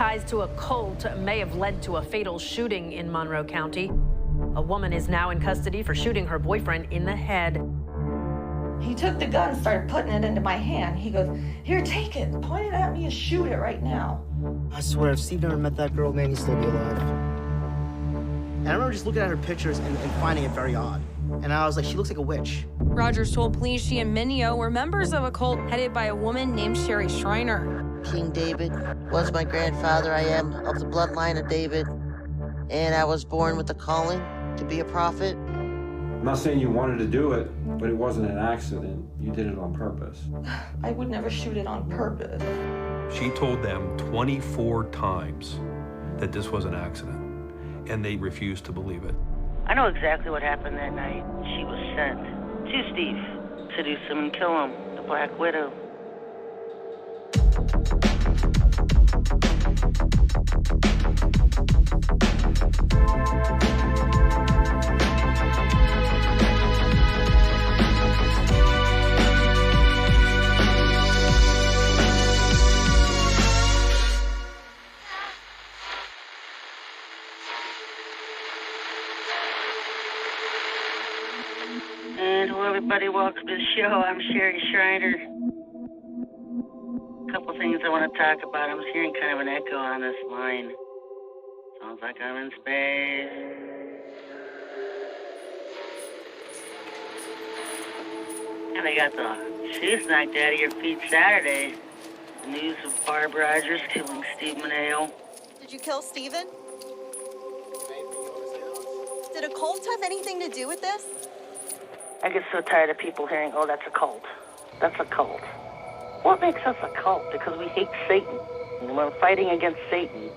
Ties to a cult may have led to a fatal shooting in Monroe County. A woman is now in custody for shooting her boyfriend in the head. He took the gun and started putting it into my hand. He goes, "Here, take it. Point it at me and shoot it right now." I swear, if Steve never met that girl, man, he'd still be alive. And I remember just looking at her pictures and finding it very odd. And I was like, she looks like a witch. Rogers told police she and Mineo were members of a cult headed by a woman named Sherry Schreiner. King David was my grandfather. I am of the bloodline of David. And I was born with the calling to be a prophet. I'm not saying you wanted to do it, but it wasn't an accident. You did it on purpose. I would never shoot it on purpose. She told them 24 times that this was an accident, and they refused to believe it. I know exactly what happened that night. She was sent to Steve, seduce him and kill him, the Black Widow. And hello, everybody. Welcome to the show. I'm Sherry Schreiner. A couple things I want to talk about. I was hearing kind of an echo on this line. Sounds like I'm in space. And I got the shoes knocked out of your feet Saturday. The news of Barb Rogers killing Steve Mineo. Did you kill Steven? Did a cult have anything to do with this? I get so tired of people hearing, oh, that's a cult. That's a cult. What makes us a cult? Because we hate Satan. And we're fighting against Satan.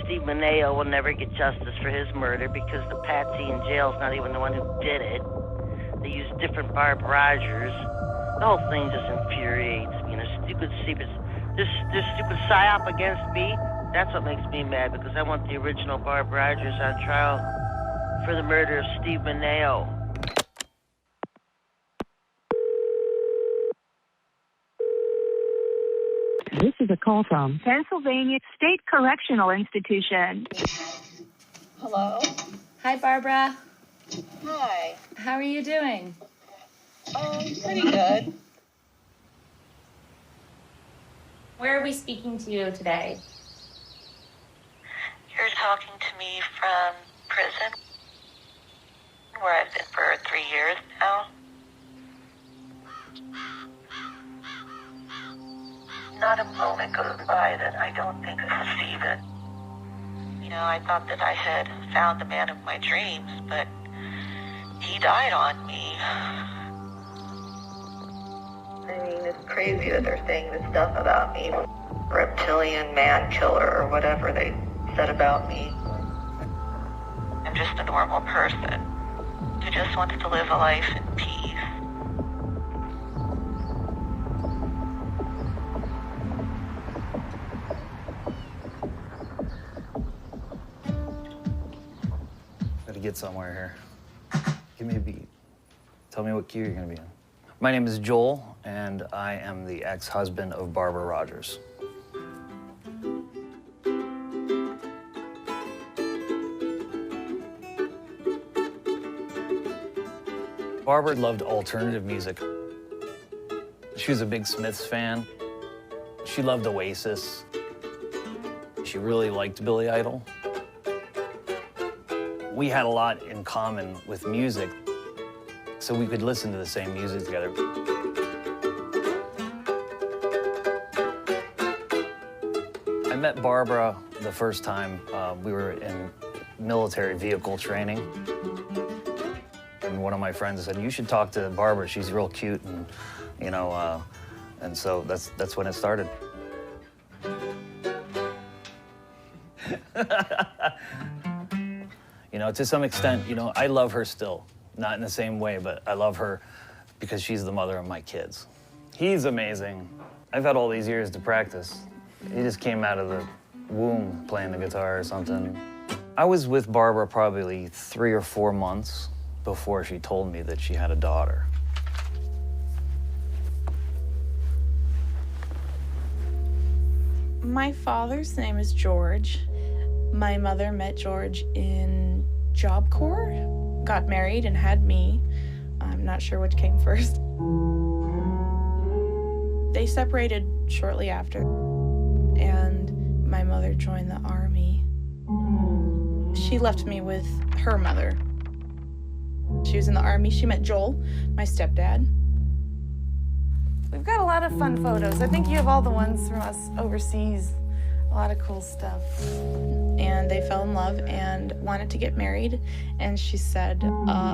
Steve Mineo will never get justice for his murder because the patsy in jail is not even the one who did it. They use different Barb Rogers. The whole thing just infuriates me. And this stupid psyop against me, that's what makes me mad, because I want the original Barb Rogers on trial for the murder of Steve Mineo. This is a call from Pennsylvania State Correctional Institution. Hello? Hi, Barbara. Hi. How are you doing? Pretty good. Where are we speaking to you today? You're talking to me from prison, where I've been for 3 years now. Not a moment goes by that I don't think of Steven. You know, I thought that I had found the man of my dreams, but he died on me. I mean, it's crazy that they're saying this stuff about me. Reptilian man killer or whatever they said about me. I'm just a normal person who just wants to live a life in peace. Gotta get somewhere here. Give me a beat. Tell me what key you're gonna be in. My name is Joel, and I am the ex-husband of Barbara Rogers. Barbara loved alternative music. She was a big Smiths fan. She loved Oasis. She really liked Billy Idol. We had a lot in common with music, so we could listen to the same music together. I met Barbara the first time we were in military vehicle training. And one of my friends said, "You should talk to Barbara. She's real cute," and you know, and so that's when it started. You know, to some extent, you know, I love her still. Not in the same way, but I love her because she's the mother of my kids. He's amazing. I've had all these years to practice. He just came out of the womb playing the guitar or something. I was with Barbara probably 3 or 4 months before she told me that she had a daughter. My father's name is George. My mother met George in Job Corps, got married and had me. I'm not sure which came first. They separated shortly after, and my mother joined the Army. She left me with her mother. She was in the Army. She met Joel, my stepdad. We've got a lot of fun photos. I think you have all the ones from us overseas. A lot of cool stuff. And they fell in love and wanted to get married. And she said,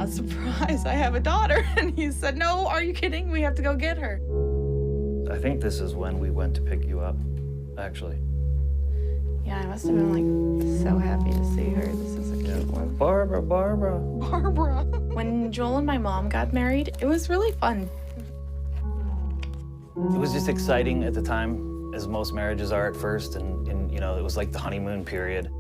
surprise, I have a daughter. And he said, no, are you kidding? We have to go get her. I think this is when we went to pick you up, actually. Yeah, I must have been like so happy to see her. This is a cute one. Barbara. Barbara. When Joel and my mom got married, it was really fun. It was just exciting at the time, as most marriages are at first, and you know, it was like the honeymoon period.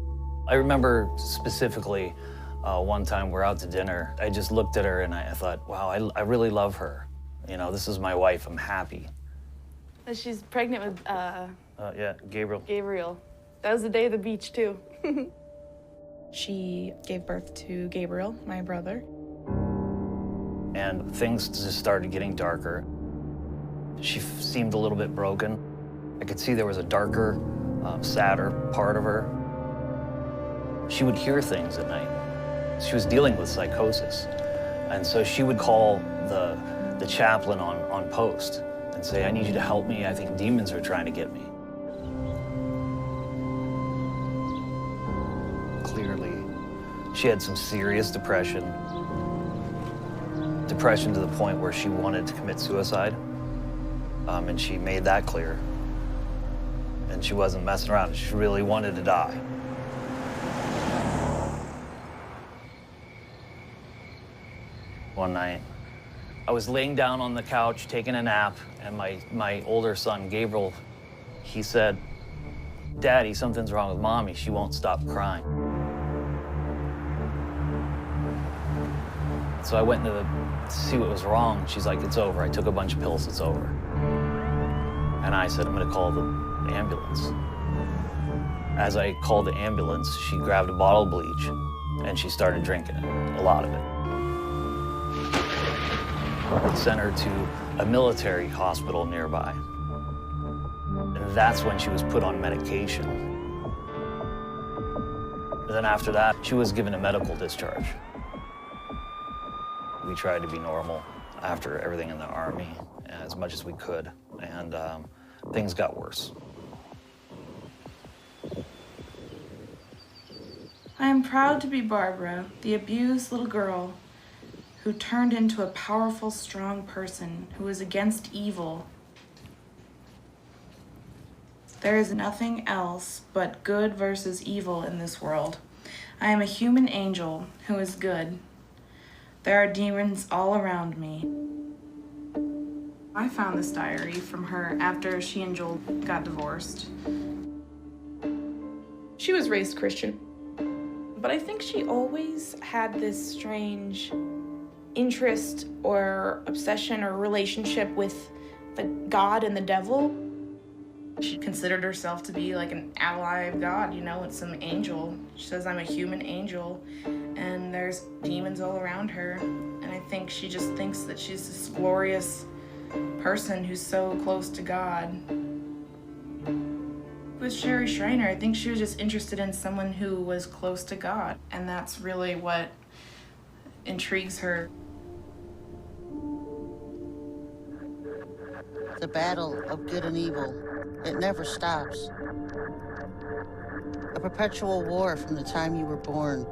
I remember specifically one time we're out to dinner. I just looked at her and I thought, wow, I really love her. You know, this is my wife, I'm happy. She's pregnant with, yeah, Gabriel. Gabriel. That was the day of the beach, too. She gave birth to Gabriel, my brother. And things just started getting darker. She seemed a little bit broken. I could see there was a darker, sadder part of her. She would hear things at night. She was dealing with psychosis. And so she would call the chaplain on post and say, I need you to help me. I think demons are trying to get me. Clearly, she had some serious depression. Depression to the point where she wanted to commit suicide. And she made that clear. And she wasn't messing around. She really wanted to die. One night, I was laying down on the couch, taking a nap, and my older son, Gabriel, he said, Daddy, something's wrong with Mommy. She won't stop crying. So I went to see what was wrong. She's like, it's over. I took a bunch of pills, it's over. And I said, I'm gonna call the ambulance. As I called the ambulance, she grabbed a bottle of bleach and she started drinking it, a lot of it. They sent her to a military hospital nearby. And that's when she was put on medication. And then after that, she was given a medical discharge. We tried to be normal after everything in the Army as much as we could, and things got worse. I am proud to be Barbara, the abused little girl who turned into a powerful, strong person who is against evil. There is nothing else but good versus evil in this world. I am a human angel who is good. There are demons all around me. I found this diary from her after she and Joel got divorced. She was raised Christian, but I think she always had this strange interest or obsession or relationship with the God and the devil. She considered herself to be like an ally of God, you know, it's some angel. She says, I'm a human angel, and there's demons all around her. And I think she just thinks that she's this glorious person who's so close to God. With Sherry Shriner, I think she was just interested in someone who was close to God, and that's really what intrigues her. The battle of good and evil, it never stops. A perpetual war from the time you were born.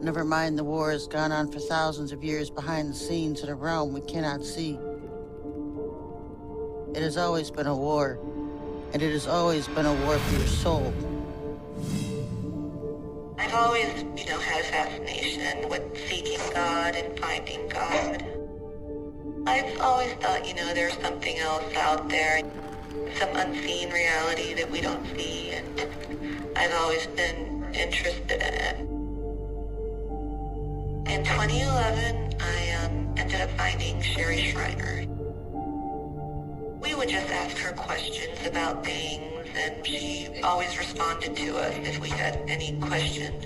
Never mind the war has gone on for thousands of years behind the scenes in a realm we cannot see. It has always been a war, and it has always been a war for your soul. I've always, had a fascination with seeking God and finding God. I've always thought, there's something else out there, some unseen reality that we don't see, and I've always been interested in it. In 2011, I ended up finding Sherry Shriner. We would just ask her questions about things, and she always responded to us if we had any questions.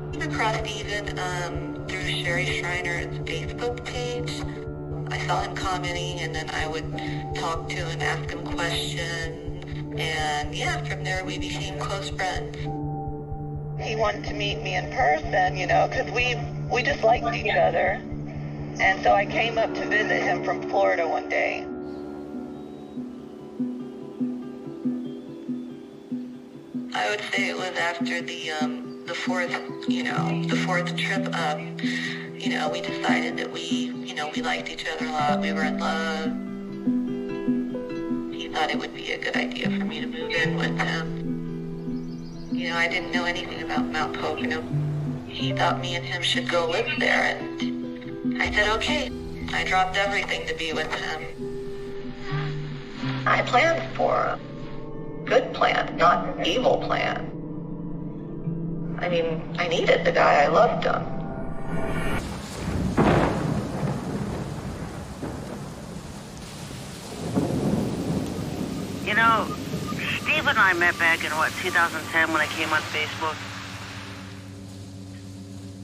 I came across Steven through Sherry Schreiner's Facebook page. I saw him commenting, and then I would talk to him, ask him questions, and yeah, from there we became close friends. He wanted to meet me in person, you know, because we just liked each other. And so I came up to visit him from Florida one day. I would say it was after the fourth trip up. You know, we decided that we liked each other a lot. We were in love. He thought it would be a good idea for me to move in with him. You know, I didn't know anything about Mount Pocono. He thought me and him should go live there, and I said, okay. I dropped everything to be with him. I planned for him. Good plan, not evil plan. I mean, I needed the guy. I loved him. You know, Steve and I met back in, 2010 when I came on Facebook?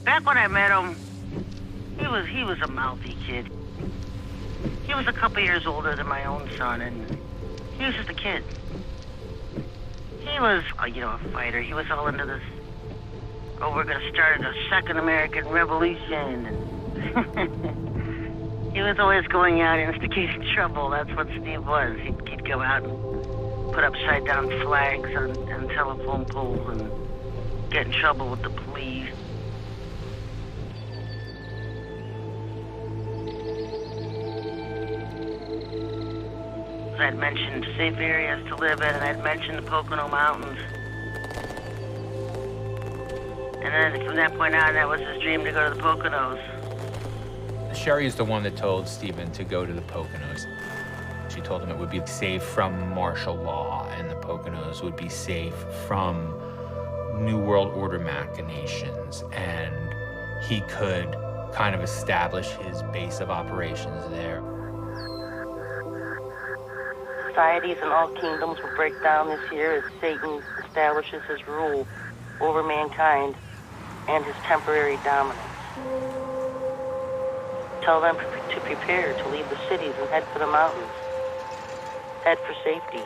Back when I met him, he was a mouthy kid. He was a couple years older than my own son, and he was just a kid. He was, a fighter. He was all into this, we're going to start a second American Revolution. And he was always going out instigating trouble. That's what Steve was. He'd go out and put upside-down flags on telephone poles and get in trouble with the police. I'd mentioned safe areas to live in, and I'd mentioned the Pocono Mountains. And then from that point on, that was his dream to go to the Poconos. Sherry is the one that told Stephen to go to the Poconos. She told him it would be safe from martial law, and the Poconos would be safe from New World Order machinations, and he could kind of establish his base of operations there. Societies in all kingdoms will break down this year as Satan establishes his rule over mankind and his temporary dominance. Tell them to prepare to leave the cities and head for the mountains. Head for safety.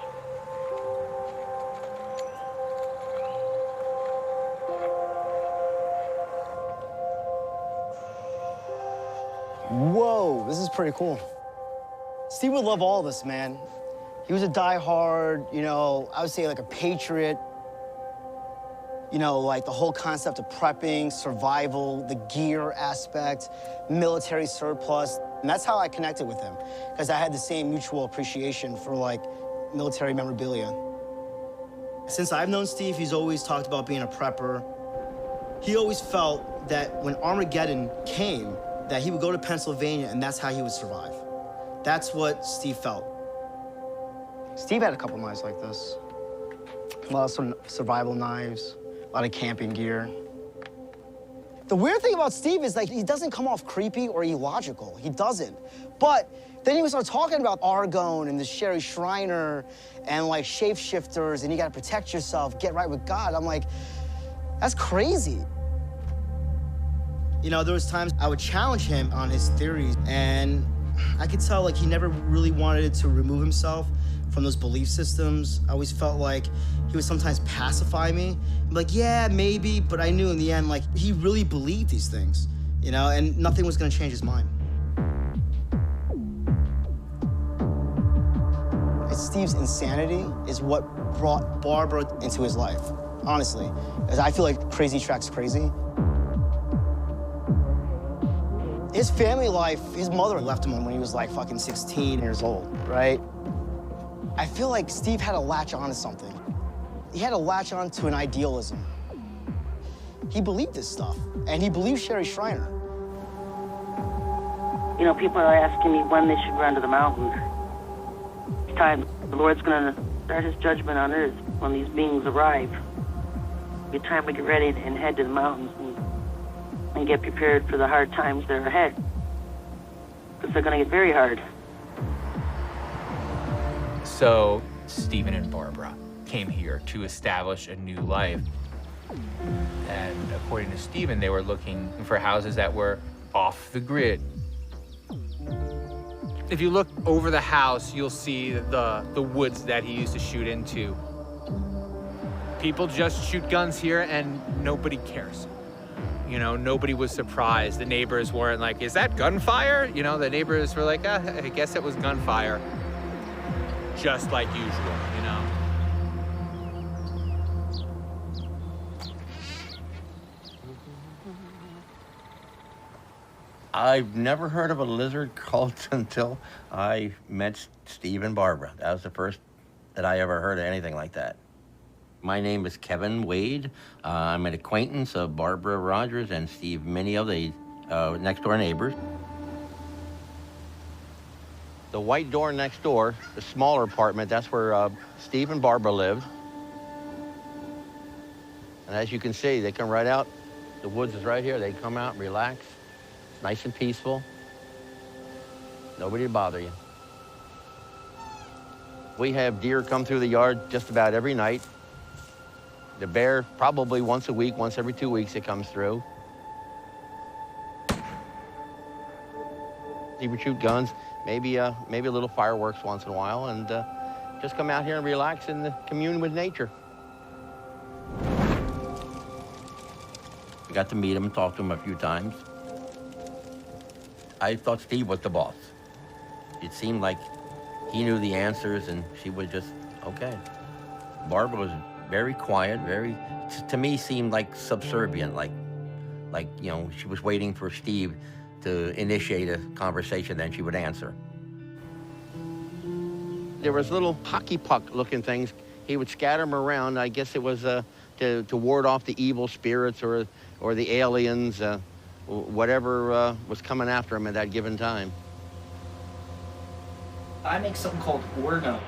Whoa, this is pretty cool. Steve would love all this, man. He was a diehard, I would say like a patriot. Like the whole concept of prepping, survival, the gear aspect, military surplus. And that's how I connected with him, because I had the same mutual appreciation for like military memorabilia. Since I've known Steve, he's always talked about being a prepper. He always felt that when Armageddon came, that he would go to Pennsylvania and that's how he would survive. That's what Steve felt. Steve had a couple knives like this. A lot of survival knives, a lot of camping gear. The weird thing about Steve is, like, he doesn't come off creepy or illogical. He doesn't. But then he would start talking about Orgone and the Sherry Schreiner and, like, shapeshifters, and you gotta protect yourself, get right with God. I'm like, that's crazy. There was times I would challenge him on his theories, and I could tell, like, he never really wanted to remove himself from those belief systems. I always felt like he would sometimes pacify me. I'm like, yeah, maybe, but I knew in the end, like, he really believed these things, and nothing was gonna change his mind. Steve's insanity is what brought Barbara into his life, honestly. Because I feel like crazy tracks crazy. His family life, his mother left him when he was like fucking 16 years old, right? I feel like Steve had to latch on to something. He had to latch on to an idealism. He believed this stuff, and he believed Sherry Schreiner. People are asking me when they should run to the mountains. It's time. The Lord's going to start his judgment on earth when these beings arrive. It's time to get ready and head to the mountains and get prepared for the hard times that are ahead. Because they're going to get very hard. So Stephen and Barbara came here to establish a new life. And according to Stephen, they were looking for houses that were off the grid. If you look over the house, you'll see the woods that he used to shoot into. People just shoot guns here and nobody cares. You know, nobody was surprised. The neighbors weren't like, is that gunfire? You know, the neighbors were like, I guess it was gunfire. Just like usual, you know? I've never heard of a lizard cult until I met Steve and Barbara. That was the first that I ever heard of anything like that. My name is Kevin Wade. I'm an acquaintance of Barbara Rogers and Steve Mineo, the next door neighbors. The white door next door, the smaller apartment, that's where Steve and Barbara lived. And as you can see, they come right out. The woods is right here. They come out and relax. Nice and peaceful. Nobody to bother you. We have deer come through the yard just about every night. The bear, probably once a week, once every 2 weeks it comes through. He would shoot guns, maybe a little fireworks once in a while, and just come out here and relax and commune with nature. I got to meet him and talk to him a few times. I thought Steve was the boss. It seemed like he knew the answers and she was just, okay. Barbara was very quiet, to me seemed like subservient, like, you know, she was waiting for Steve to initiate a conversation, then she would answer. There was little hockey puck looking things. He would scatter them around. I guess it was to ward off the evil spirits or the aliens, whatever was coming after him at that given time. I make something called Orgone.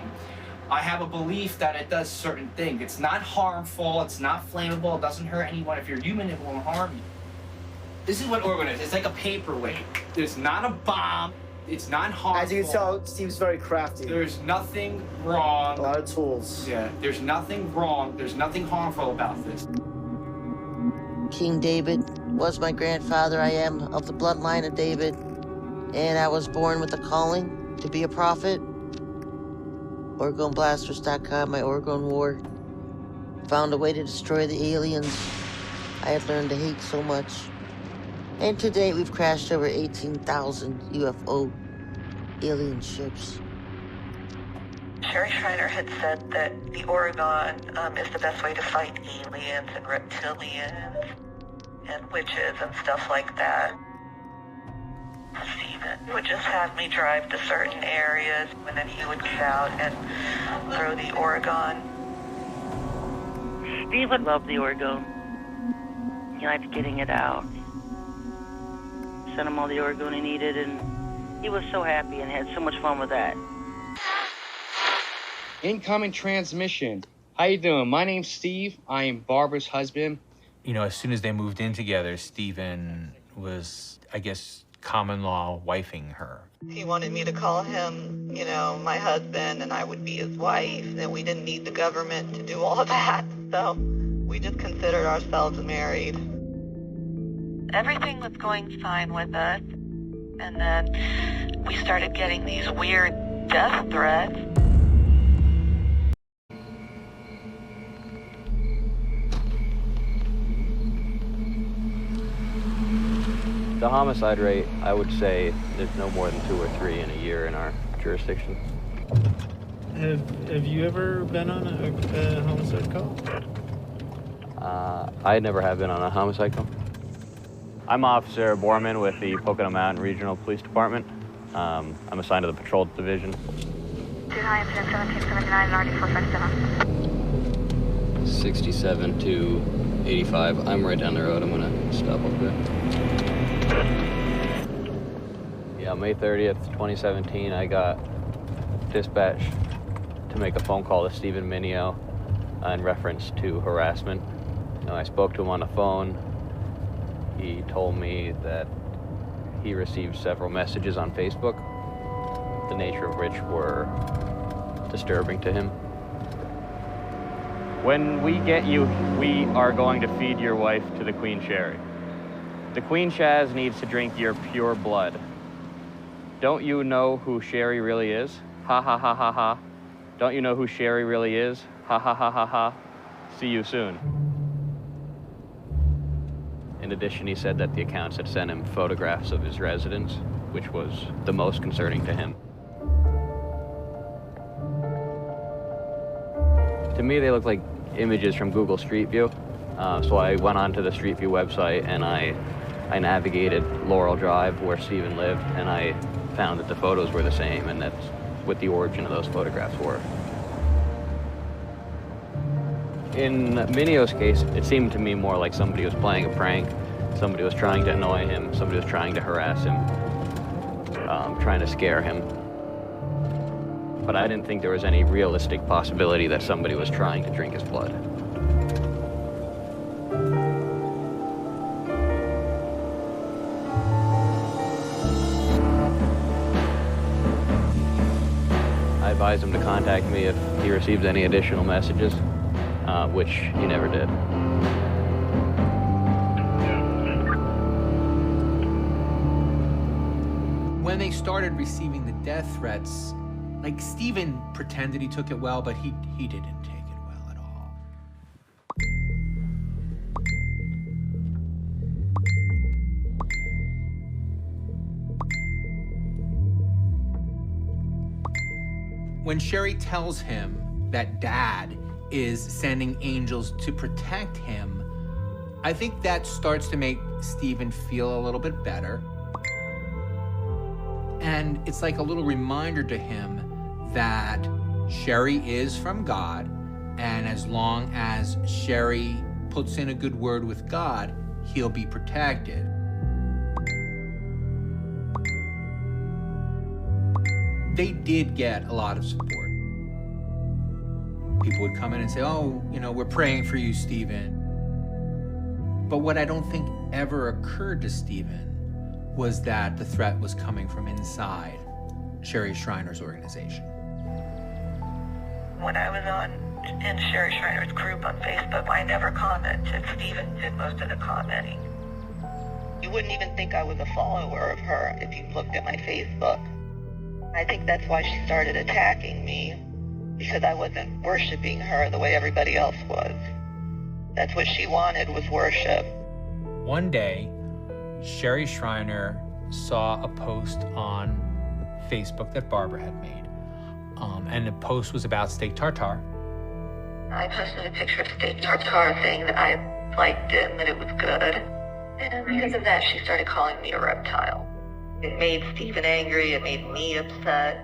I have a belief that it does certain things. It's not harmful, it's not flammable, it doesn't hurt anyone. If you're human, it won't harm you. This is what Orgone is. It's like a paperweight. There's not a bomb. It's not harmful. As you can tell, Steve's very crafty. There's nothing wrong. A lot of tools. Yeah, there's nothing wrong. There's nothing harmful about this. King David was my grandfather. I am of the bloodline of David, and I was born with a calling to be a prophet. OrgoneBlasters.com, my Orgone War. Found a way to destroy the aliens I had learned to hate so much. And to date, we've crashed over 18,000 UFO alien ships. Sherry Shriner had said that the Orgone is the best way to fight aliens and reptilians and witches and stuff like that. Steven would just have me drive to certain areas, and then he would get out and throw the Orgone. Steven loved the Orgone. He liked getting it out. Sent him all the Orgone he needed, and he was so happy and had so much fun with that. Incoming transmission. How you doing? My name's Steve. I am Barbara's husband. You know, as soon as they moved in together, Stephen was, I guess, common law wifing her. He wanted me to call him, you know, my husband, and I would be his wife, and we didn't need the government to do all of that, so we just considered ourselves married. Everything was going fine with us, and then we started getting these weird death threats. The homicide rate, I would say there's no more than 2 or 3 in a year in our jurisdiction. Have you ever been on a homicide call? I never have been on a homicide call. I'm Officer Borman with the Pocono Mountain Regional Police Department. I'm assigned to the Patrol Division. 67 to 85. I'm right down the road. I'm gonna stop up there. Yeah, May 30th, 2017, I got dispatched to make a phone call to Stephen Mineo in reference to harassment. And I spoke to him on the phone. He told me that he received several messages on Facebook, the nature of which were disturbing to him. When we get you, we are going to feed your wife to the Queen Sherry. The Queen Shaz needs to drink your pure blood. Don't you know who Sherry really is? Ha ha ha ha ha. Don't you know who Sherry really is? Ha ha ha ha ha. See you soon. In addition, he said that the accounts had sent him photographs of his residence, which was the most concerning to him. To me, they look like images from Google Street View. So I went onto the Street View website and I navigated Laurel Drive where Stephen lived, and I found that the photos were the same, and that's what the origin of those photographs were. In Minio's case, it seemed to me more like somebody was playing a prank, somebody was trying to annoy him, somebody was trying to harass him, trying to scare him. But I didn't think there was any realistic possibility that somebody was trying to drink his blood. I advised him to contact me if he received any additional messages, which he never did. When they started receiving the death threats, like, Stephen pretended he took it well, but he didn't take it well at all. When Sherry tells him that Dad is sending angels to protect him, I think that starts to make Stephen feel a little bit better. And it's like a little reminder to him that Sherry is from God, and as long as Sherry puts in a good word with God, he'll be protected. They did get a lot of support. People would come in and say, oh, you know, we're praying for you, Stephen. But what I don't think ever occurred to Stephen was that the threat was coming from inside Sherry Schreiner's organization. When I was in Sherry Schreiner's group on Facebook, I never commented. Stephen did most of the commenting. You wouldn't even think I was a follower of her if you looked at my Facebook. I think that's why she started attacking me, because I wasn't worshiping her the way everybody else was. That's what she wanted, was worship. One day, Sherry Schreiner saw a post on Facebook that Barbara had made. And the post was about steak tartare. I posted a picture of steak tartare saying that I liked it and that it was good. And because of that, she started calling me a reptile. It made Stephen angry, it made me upset.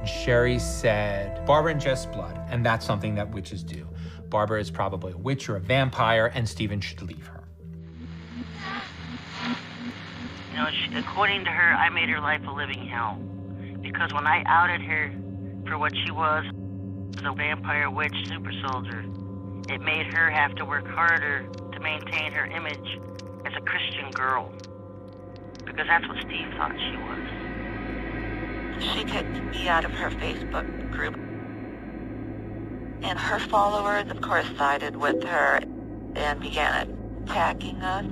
Sherry said, Barbara ingests blood, and that's something that witches do. Barbara is probably a witch or a vampire, and Stephen should leave her. You know, according to her, I made her life a living hell. Because when I outed her for what she was, a vampire witch super soldier, it made her have to work harder to maintain her image as a Christian girl. Because that's what Steve thought she was. She kicked me out of her Facebook group. And her followers, of course, sided with her and began attacking us.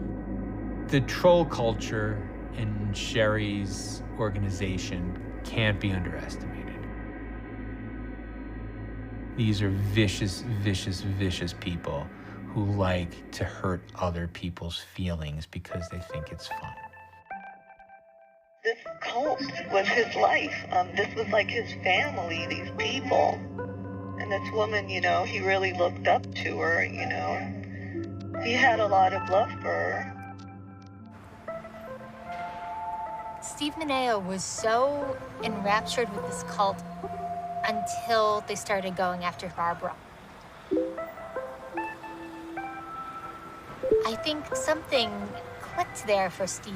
The troll culture in Sherry's organization can't be underestimated. These are vicious, vicious, vicious people who like to hurt other people's feelings because they think it's fun. This cult was his life. This was like his family, these people. And this woman, you know, he really looked up to her, you know. He had a lot of love for her. Steve Mineo was so enraptured with this cult until they started going after Barbara. I think something clicked there for Steve,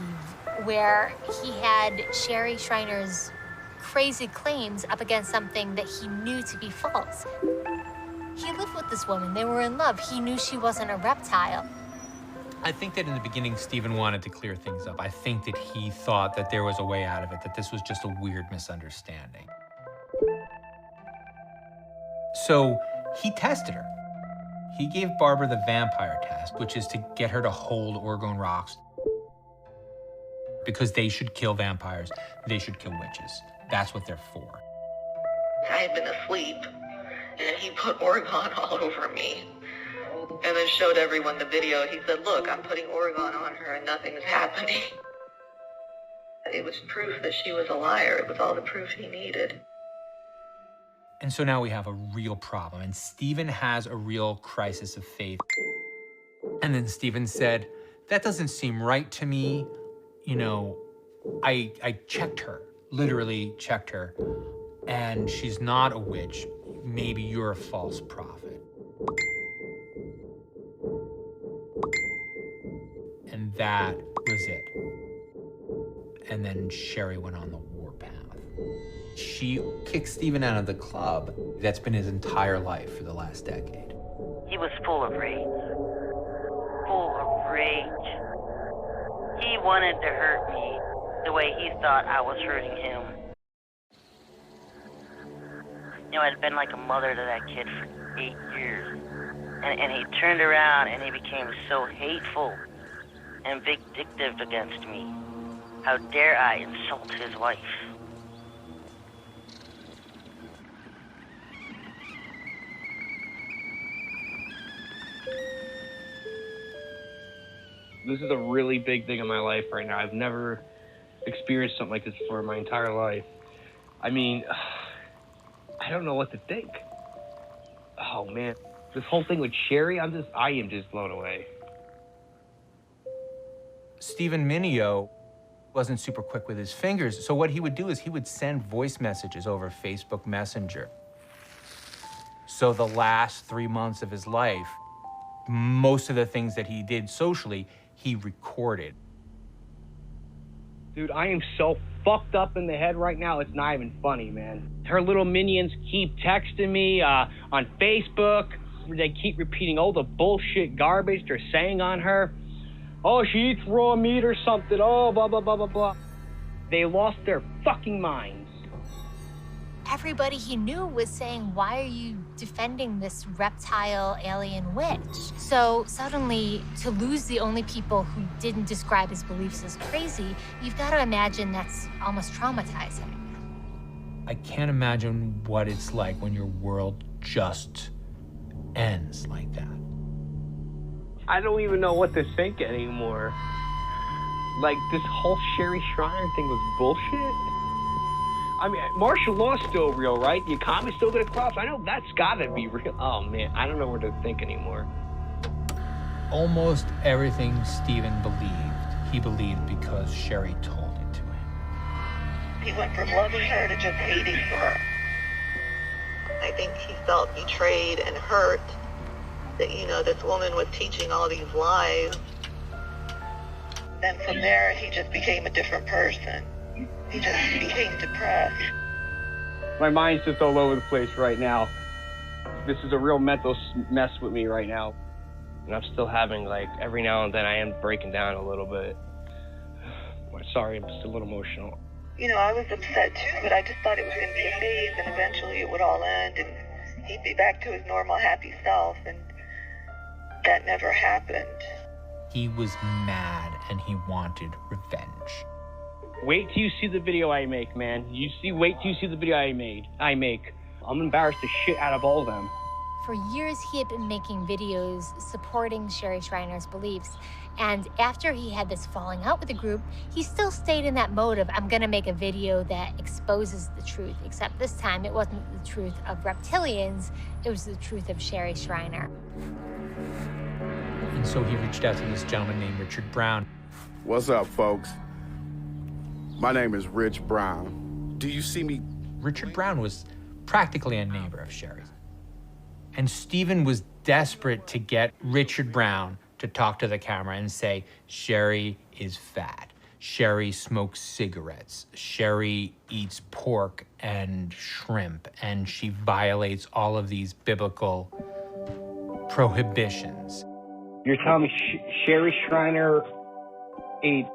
where he had Sherry Schreiner's crazy claims up against something that he knew to be false. He lived with this woman, they were in love, he knew she wasn't a reptile. I think that in the beginning, Stephen wanted to clear things up. I think that he thought that there was a way out of it, that this was just a weird misunderstanding. So he tested her. He gave Barbara the vampire test, which is to get her to hold Orgone rocks. Because they should kill vampires, they should kill witches. That's what they're for. I had been asleep, and he put Orgone all over me. And then showed everyone the video. He said, look, I'm putting Orgone on her and nothing's happening. It was proof that she was a liar. It was all the proof he needed. And so now we have a real problem, and Stephen has a real crisis of faith. And then Stephen said, that doesn't seem right to me. You know, I checked her, literally checked her, and she's not a witch. Maybe you're a false prophet. And that was it. And then Sherry went on the warpath. She kicked Stephen out of the club. That's been his entire life for the last decade. He was full of rage. Full of rage. He wanted to hurt me the way he thought I was hurting him. You know, I'd been like a mother to that kid for 8 years. And he turned around and he became so hateful and vindictive against me. How dare I insult his wife? This is a really big thing in my life right now. I've never experienced something like this for my entire life. I mean, I don't know what to think. Oh man, this whole thing with Sherry, I am just blown away. Stephen Mineo wasn't super quick with his fingers, so what he would do is he would send voice messages over Facebook Messenger. So the last 3 months of his life, most of the things that he did socially, he recorded. Dude, I am so fucked up in the head right now, it's not even funny, man. Her little minions keep texting me on Facebook. They keep repeating all the bullshit garbage they're saying on her. Oh, she eats raw meat or something. Oh, blah, blah, blah, blah, blah. They lost their fucking minds. Everybody he knew was saying, why are you defending this reptile alien witch? So suddenly, to lose the only people who didn't describe his beliefs as crazy, you've got to imagine that's almost traumatizing. I can't imagine what it's like when your world just ends like that. I don't even know what to think anymore. Like, this whole Sherry Shriner thing was bullshit. I mean, martial law's still real, right? The economy's still gonna collapse. I know that's gotta be real. Oh man, I don't know where to think anymore. Almost everything Stephen believed, he believed because Sherry told it to him. He went from loving her to just hating her. I think he felt betrayed and hurt that, you know, this woman was teaching all these lies. Then from there, he just became a different person. He just became depressed. My mind's just all over the place right now. This is a real mental mess with me right now. And I'm still having, like, every now and then I am breaking down a little bit. Sorry, I'm just a little emotional. You know, I was upset too, but I just thought it was going to be a phase and eventually it would all end and he'd be back to his normal, happy self. And that never happened. He was mad and he wanted revenge. Wait till you see the video I make, man. Wait till you see the video I make. I'm embarrassed the shit out of all of them. For years, he had been making videos supporting Sherry Shriner's beliefs. And after he had this falling out with the group, he still stayed in that mode of, I'm gonna make a video that exposes the truth. Except this time, it wasn't the truth of reptilians, it was the truth of Sherry Shriner. And so he reached out to this gentleman named Richard Brown. What's up, folks? My name is Rich Brown. Do you see me? Richard Brown was practically a neighbor of Sherry's. And Stephen was desperate to get Richard Brown to talk to the camera and say, Sherry is fat. Sherry smokes cigarettes. Sherry eats pork and shrimp. And she violates all of these biblical prohibitions. You're telling me Sherry Shriner ate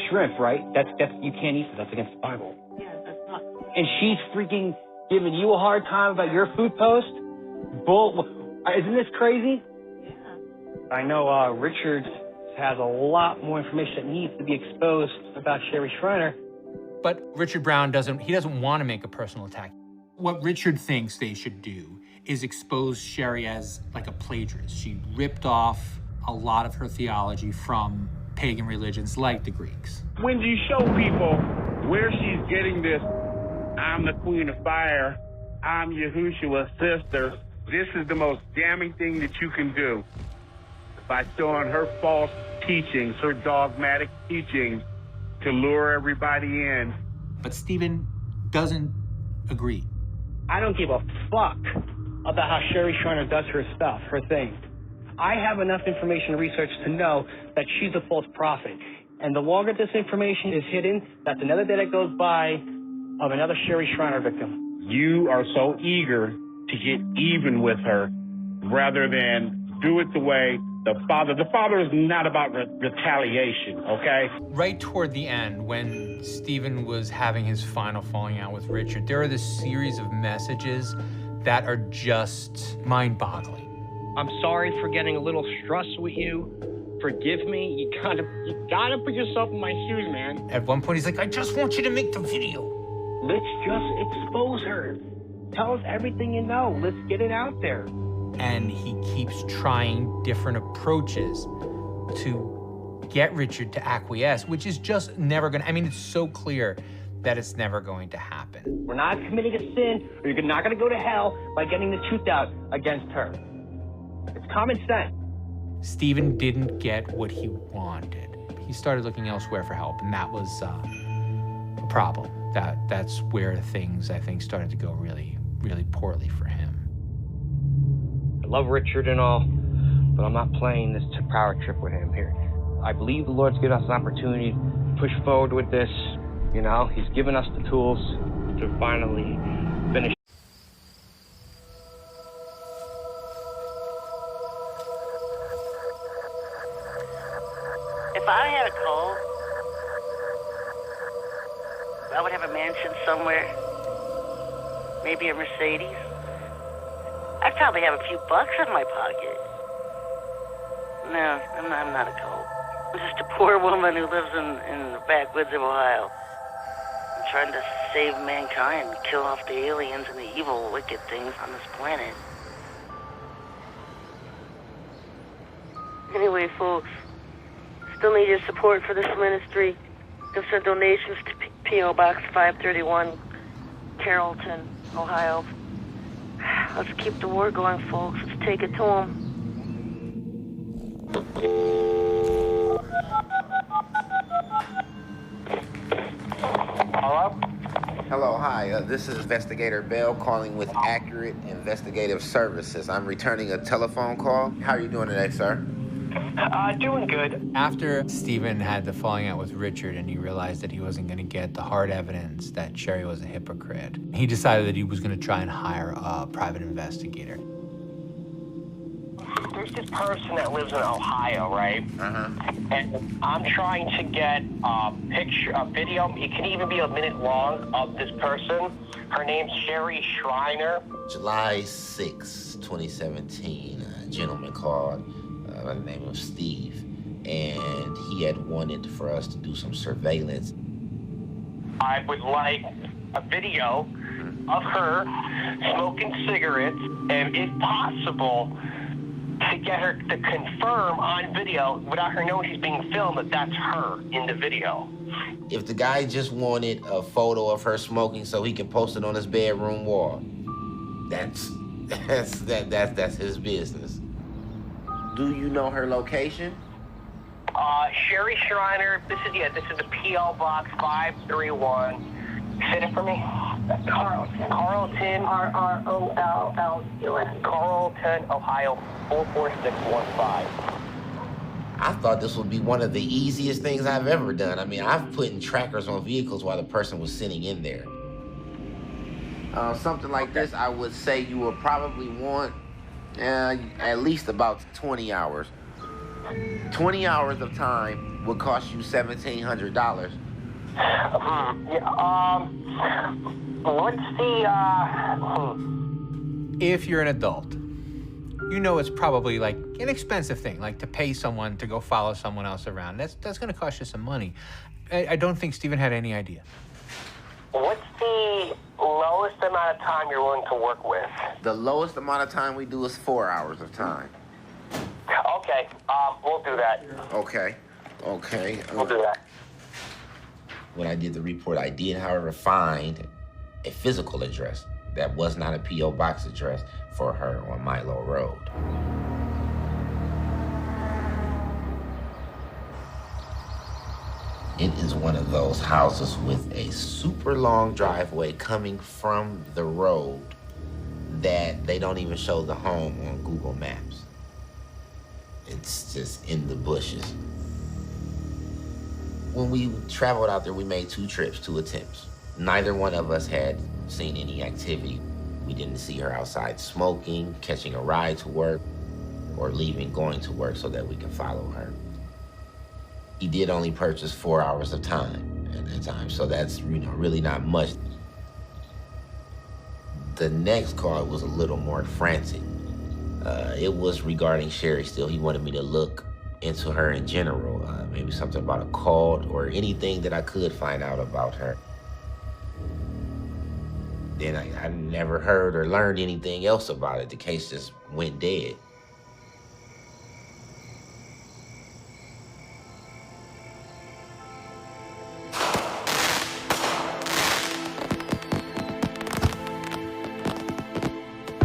shrimp, right? That's you can't eat that. That's against the Bible. Yeah, that's not. And she's freaking giving you a hard time about your food post? Isn't this crazy? Yeah. I know Richard has a lot more information that needs to be exposed about Sherry Shriner. But Richard Brown doesn't want to make a personal attack. What Richard thinks they should do is expose Sherry as like a plagiarist. She ripped off a lot of her theology from pagan religions like the Greeks. When you show people where she's getting this, I'm the queen of fire, I'm Yahushua's sister, this is the most damning thing that you can do. By showing her false teachings, her dogmatic teachings to lure everybody in. But Stephen doesn't agree. I don't give a fuck about how Sherry Shriner does her stuff, her thing. I have enough information and research to know that she's a false prophet. And the longer this information is hidden, that's another day that goes by of another Sherry Shriner victim. You are so eager to get even with her rather than do it the way the Father is not about retaliation, okay? Right toward the end, when Stephen was having his final falling out with Richard, there are this series of messages that are just mind-boggling. I'm sorry for getting a little stressed with you. Forgive me. You gotta put yourself in my shoes, man. At one point, he's like, I just want you to make the video. Let's just expose her. Tell us everything you know. Let's get it out there. And he keeps trying different approaches to get Richard to acquiesce, which is just never gonna, I mean, it's so clear that it's never going to happen. We're not committing a sin, or you're not gonna go to hell by getting the truth out against her. It's common sense. Stephen didn't get what he wanted. He started looking elsewhere for help, and that was a problem. That's where things, I think, started to go really, really poorly for him. I love Richard and all, but I'm not playing this power trip with him here. I believe the Lord's given us an opportunity to push forward with this. You know, he's given us the tools to finally finish. If I had a cold, I would have a mansion somewhere, maybe a Mercedes. I'd probably have a few bucks in my pocket. No, I'm not a cult. I'm just a poor woman who lives in the backwoods of Ohio. I'm trying to save mankind, kill off the aliens and the evil, wicked things on this planet. Anyway, folks, still need your support for this ministry. You can send donations to P.O. Box 531, Carrollton, Ohio. Let's keep the war going, folks. Let's take it to them. Hello? Hello, hi. This is Investigator Bell calling with Accurate Investigative Services. I'm returning a telephone call. How are you doing today, sir? Doing good. After Stephen had the falling out with Richard and he realized that he wasn't going to get the hard evidence that Sherry was a hypocrite, he decided that he was going to try and hire a private investigator. There's this person that lives in Ohio, right? And I'm trying to get a video. It can even be a minute long of this person. Her name's Sherry Shriner. July 6, 2017, a gentleman called by the name of Steve, and he had wanted for us to do some surveillance. I would like a video of her smoking cigarettes, and if possible, to get her to confirm on video, without her knowing she's being filmed, that that's her in the video. If the guy just wanted a photo of her smoking so he can post it on his bedroom wall, that's his business. Do you know her location? Sherry Shriner, this is the P.O. Box 531. Say it for me. Carrollton. Carrollton. R-R-O-L-L-U-N. Carrollton, Ohio, 44615. I thought this would be one of the easiest things I've ever done. I mean, I've put in trackers on vehicles while the person was sitting in there. Something like this, I would say you will probably want at least about 20 hours. 20 hours of time would cost you $1,700. What's the, If you're an adult, you know it's probably like an expensive thing, like to pay someone to go follow someone else around. That's gonna cost you some money. I don't think Stephen had any idea. What's the lowest amount of time you're willing to work with? The lowest amount of time we do is 4 hours of time. Okay, we'll do that. Okay. We'll do that. When I did the report, I did, however, find a physical address that was not a P.O. box address for her on Milo Road. It is one of those houses with a super long driveway coming from the road that they don't even show the home on Google Maps. It's just in the bushes. When we traveled out there, we made 2 trips, 2 attempts. Neither one of us had seen any activity. We didn't see her outside smoking, catching a ride to work, or leaving, going to work so that we can follow her. He did only purchase 4 hours of time at that time, so that's really not much. The next call was a little more frantic. It was regarding Sherry still. He wanted me to look into her in general, maybe something about a cult or anything that I could find out about her. Then I never heard or learned anything else about it. The case just went dead.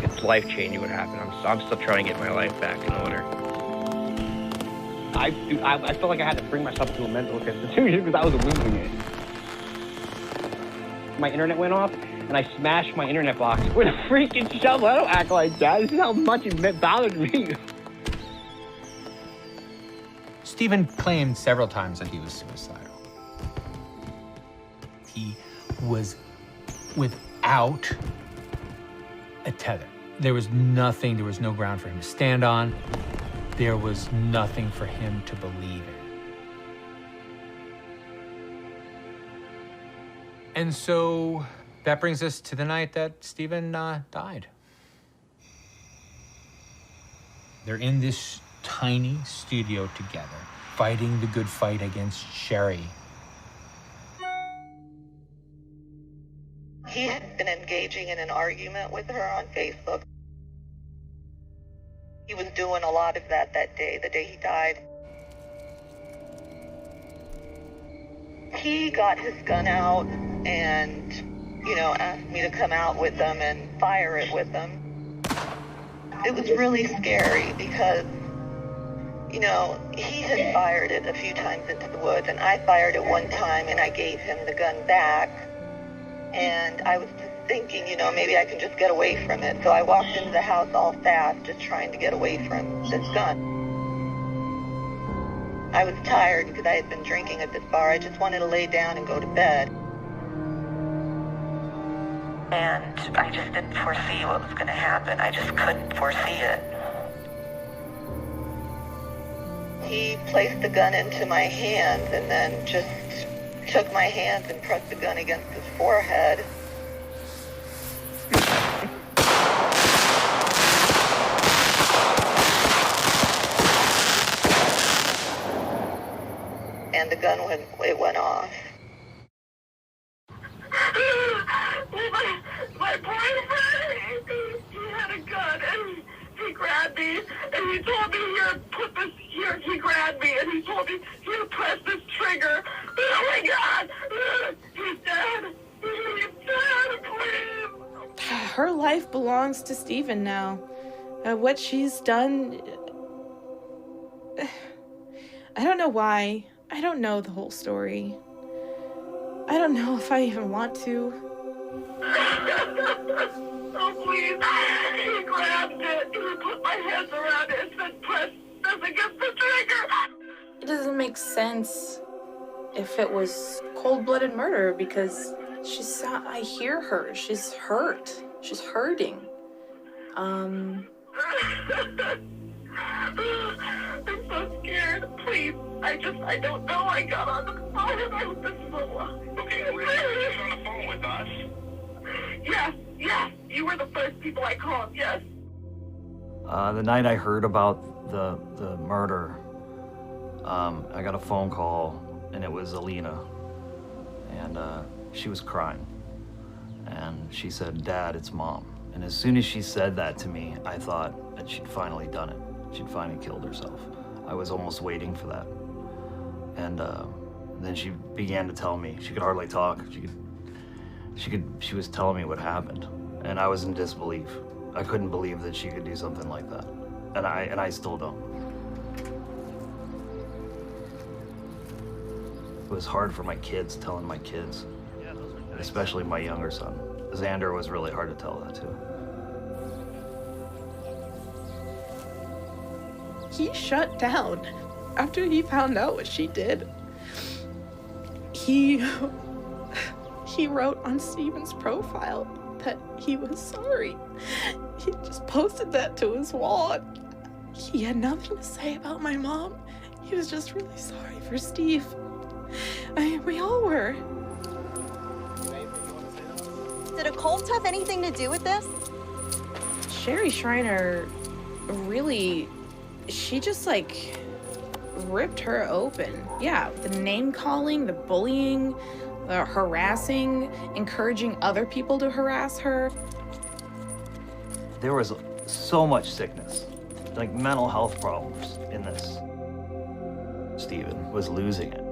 It's life-changing what happened. I'm still trying to get my life back in order. I felt like I had to bring myself to a mental institution because I was losing it. My internet went off, and I smashed my internet box with a freaking shovel. I don't act like that. This is how much it bothered me. Stephen claimed several times that he was suicidal. He was without a tether. There was nothing, there was no ground for him to stand on. There was nothing for him to believe in. And so that brings us to the night that Stephen died. They're in this tiny studio together, fighting the good fight against Sherry. He had been engaging in an argument with her on Facebook. He was doing a lot of that day, the day he died. He got his gun out and, asked me to come out with him and fire it with him. It was really scary because, he had fired it a few times into the woods, and I fired it one time and I gave him the gun back. And I was just thinking, maybe I can just get away from it. So I walked into the house all fast, just trying to get away from this gun. I was tired because I had been drinking at this bar. I just wanted to lay down and go to bed. And I just didn't foresee what was going to happen. I just couldn't foresee it. He placed the gun into my hands and then just took my hands and pressed the gun against his forehead. And the gun went off. My boyfriend, he had a gun and he grabbed me and he told me, here, put this here. He grabbed me and he told me, here, press this trigger. Oh my God, he's dead. He's dead, please. Her life belongs to Stephen now. What she's done, I don't know why. I don't know the whole story. I don't know if I even want to. Oh, please. He grabbed it. He put my hands around it and said, press this against the trigger. It doesn't make sense if it was cold-blooded murder because I hear her. She's hurt. She's hurting. I'm so scared. Please. I don't know. I got on the phone. This is a lot. Okay, we're on the phone with us. Yes, yes, you were the first people I called, yes. The night I heard about the murder, I got a phone call, and it was Alina, and she was crying, and she said, "Dad, it's Mom." And as soon as she said that to me, I thought that she'd finally done it. She'd finally killed herself. I was almost waiting for that. And then she began to tell me. She could hardly talk. She was telling me what happened, and I was in disbelief. I couldn't believe that she could do something like that, and I still don't. It was hard for my kids, telling my kids, especially my younger son. Xander was really hard to tell that to. He shut down after he found out what she did. He wrote on Steven's profile that he was sorry. He just posted that to his wall. He had nothing to say about my mom. He was just really sorry for Steve. We all were. Did a cult have anything to do with this? Sherry Shriner really, she just like ripped her open. Yeah, the name calling, the bullying, the harassing, encouraging other people to harass her. There was so much sickness, like mental health problems in this. Steven was losing it.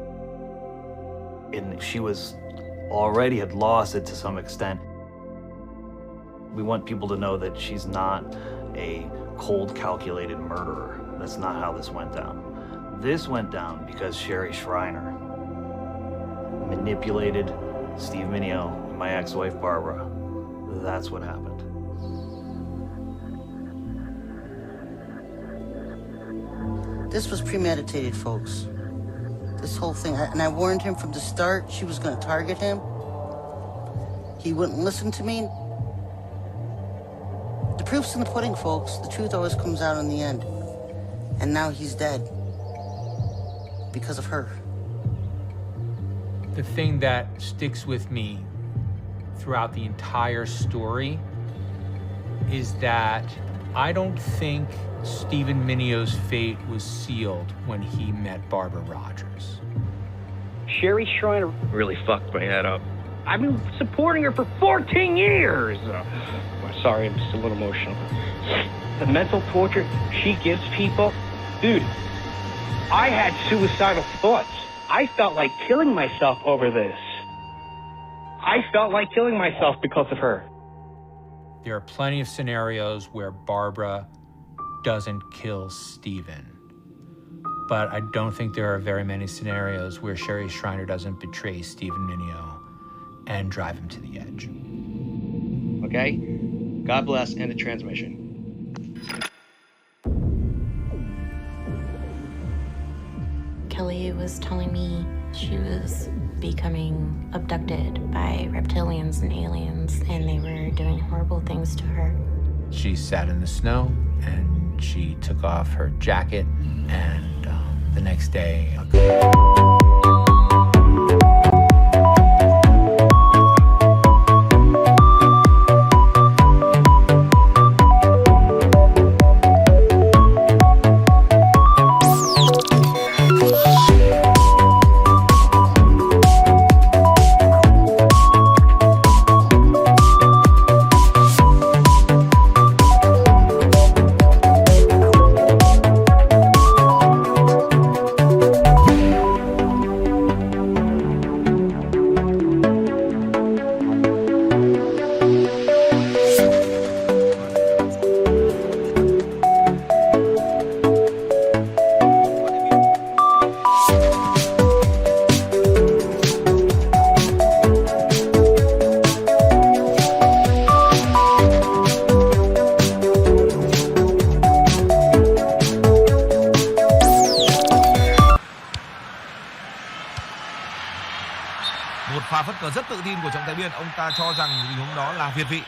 And she was already had lost it to some extent. We want people to know that she's not a cold, calculated murderer. That's not how this went down. This went down because Sherry Shriner manipulated Steve Mineo and my ex-wife Barbara. That's what happened. This was premeditated, folks. This whole thing, and I warned him from the start she was going to target him. He wouldn't listen to me. The proof's in the pudding, folks. The truth always comes out in the end. And now he's dead. Because of her. The thing that sticks with me throughout the entire story is that I don't think Stephen Mineo's fate was sealed when he met Barbara Rogers. Sherry Shriner really fucked my head up. I've been supporting her for 14 years. Sorry, I'm just a little emotional. The mental torture she gives people. Dude, I had suicidal thoughts. I felt like killing myself over this. I felt like killing myself because of her. There are plenty of scenarios where Barbara doesn't kill Stephen. But I don't think there are very many scenarios where Sherry Shriner doesn't betray Stephen Mineo and drive him to the edge. Okay? God bless, end the transmission. Kelly was telling me she was becoming abducted by reptilians and aliens, and they were doing horrible things to her. She sat in the snow and she took off her jacket, and the next day, Một pha phất cờ rất tự tin của trọng tài biên, ông ta cho rằng tình huống đó là việt vị.